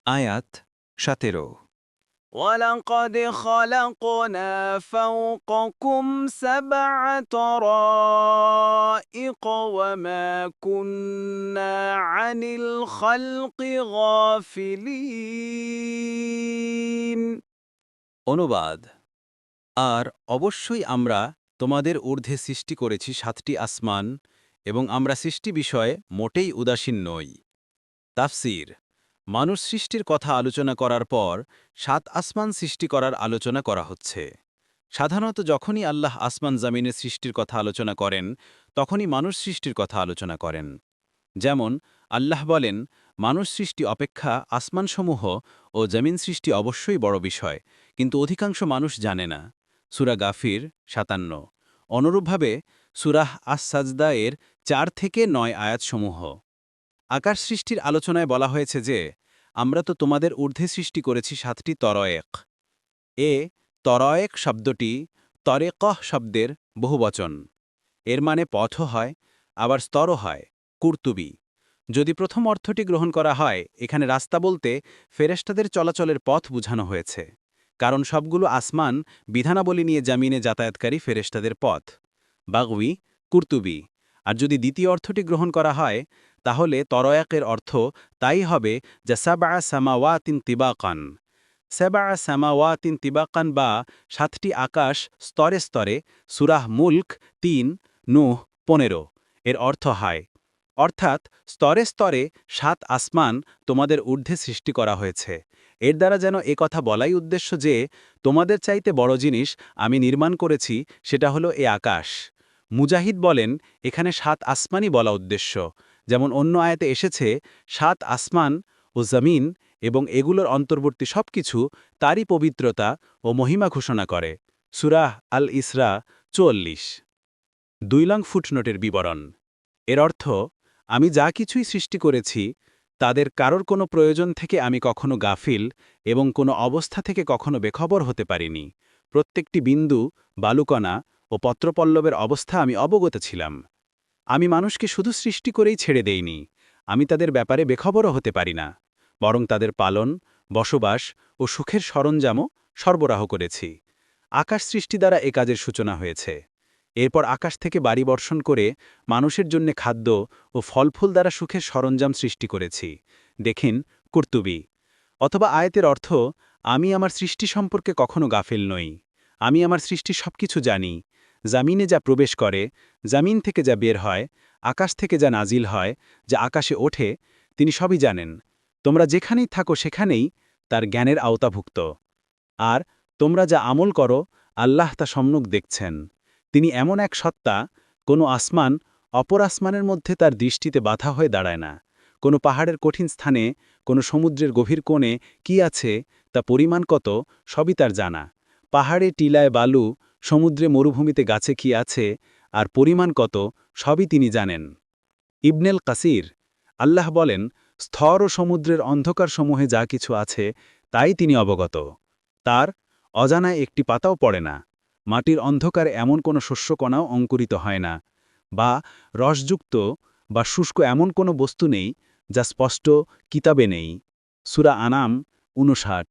আয়াত 17। ولقد خلقنا فوقكم سبع طرائق وما كنا عن الخلق غافلين অনুবাদ। আর অবশ্যই আমরা তোমাদের ঊর্ধ্বে সৃষ্টি করেছি 7টি আসমান এবং আমরা সৃষ্টি বিষয়ে মোটেই উদাসীন নই। তাফসীর। মানুষ সৃষ্টির কথা আলোচনা করার পর 7 আসমান সৃষ্টি করার আলোচনা করা হচ্ছে। সাধারণত যখনই আল্লাহ আসমান জামিনের সৃষ্টির কথা আলোচনা করেন তখনই মানুষ সৃষ্টির কথা আলোচনা করেন। যেমন আল্লাহ বলেন, মানুষ সৃষ্টি অপেক্ষা আসমানসমূহ ও জমিন সৃষ্টি অবশ্যই বড় বিষয়, কিন্তু অধিকাংশ মানুষ জানে না। সূরা গাফির 57। অনুরূপভাবে সূরাহ আস-সাজদা এর 4 থেকে 9 আয়াতসমূহ। আকাশ সৃষ্টির আলোচনায় বলা হয়েছে যে, আমরা তো তোমাদের ঊর্ধ্বে সৃষ্টি করেছি 7টি তরয়েক। তরয়েক শব্দটি তরেকহ শব্দের বহুবচন। এর মানে পথও হয়, আবার স্তরও হয়। কুর্তুবী। যদি প্রথম অর্থটি গ্রহণ করা হয়, এখানে রাস্তা বলতে ফেরেশতাদের চলাচলের পথ বোঝানো হয়েছে, কারণ সবগুলো আসমান বিধানাবলী নিয়ে জামিনে যাতায়াতকারী ফেরেশতাদের পথ। বাগউই, কুর্তুবী। আর যদি দ্বিতীয় অর্থটি গ্রহণ করা হয়, তাহলে তরয়াকের অর্থ তাই হবে যা সাবা সামাওয়াতিন তিবাকান। সাবা সামাওয়াতিন তিবাকান বা 7টি আকাশ স্তরে স্তরে। সূরাহ মুলক 3, নূহ 15 এর অর্থ হয়, অর্থাৎ স্তরে স্তরে 7 আসমান তোমাদের ঊর্ধ্বে সৃষ্টি করা হয়েছে। এর দ্বারা যেন কথা বলাই উদ্দেশ্য যে, তোমাদের চাইতে বড় জিনিস আমি নির্মাণ করেছি, সেটা হলো এ আকাশ। মুজাহিদ বলেন, এখানে 7 আসমানই বলা উদ্দেশ্য, যেমন অন্য আয়াতে এসেছে 7 আসমান ও জমিন, এবং এগুলোর অন্তর্বর্তী সবকিছু তারই পবিত্রতা ও মহিমা ঘোষণা করে। সূরাহ আল ইসরা 44। 2 লং ফুটনোটের বিবরণ। এর অর্থ, আমি যা কিছুই সৃষ্টি করেছি তাদের কারোর কোনো প্রয়োজন থেকে আমি কখনো গাফিল এবং কোনো অবস্থা থেকে কখনো বেখবর হতে পারিনি। প্রত্যেকটি বিন্দু, বালুকণা ও পত্রপল্লবের অবস্থা আমি অবগত ছিলাম। আমি মানুষকে শুধু সৃষ্টি করেই ছেড়ে দেইনি, আমি তাদের ব্যাপারে বেখবরও হতে পারি না, বরং তাদের পালন, বসবাস ও সুখের সরঞ্জামও সরবরাহ করেছি। আকাশ সৃষ্টি দ্বারা এ কাজের সূচনা হয়েছে। এরপর আকাশ থেকে বাড়ি বর্ষণ করে মানুষের জন্য খাদ্য ও ফলফুল দ্বারা সুখের সরঞ্জাম সৃষ্টি করেছি। দেখিন কুর্তুবী। অথবা আয়াতের অর্থ, আমি আমার সৃষ্টি সম্পর্কে কখনো গাফিল নই। আমি আমার সৃষ্টি সবকিছু জানি। জামিনে যা প্রবেশ করে, জামিন থেকে যা বের হয়, আকাশ থেকে যা নাজিল হয়, যা আকাশে ওঠে, তিনি সবই জানেন। তোমরা যেখানেই থাকো সেখানেই তার জ্ঞানের আওতাভুক্ত। আর তোমরা যা আমল করো, আল্লাহ তা সম্যক দেখছেন। তিনি এমন এক সত্তা, কোনো আসমান অপর আসমানের মধ্যে তার দৃষ্টিতে বাধা হয়ে দাঁড়ায় না। কোনো পাহাড়ের কঠিন স্থানে, কোনো সমুদ্রের গভীর কোণে কি আছে, তা পরিমাণ কত, সবই তার জানা। পাহাড়ে টিলায় বালু, সমুদ্রে মরুভূমিতে গাছে কি আছে, আর পরিমাণ কত, সবই তিনি জানেন। ইবনেল কাসির। আল্লাহ বলেন, স্থর ও সমুদ্রের অন্ধকারসমূহে যা কিছু আছে তাই তিনি অবগত। তার অজানায় একটি পাতাও পড়ে না। মাটির অন্ধকারে এমন কোনো শস্যকণাও অঙ্কুরিত হয় না, বা রসযুক্ত বা শুষ্ক এমন কোনো বস্তু নেই যা স্পষ্ট কিতাবে নেই। সূরা আনাম 59।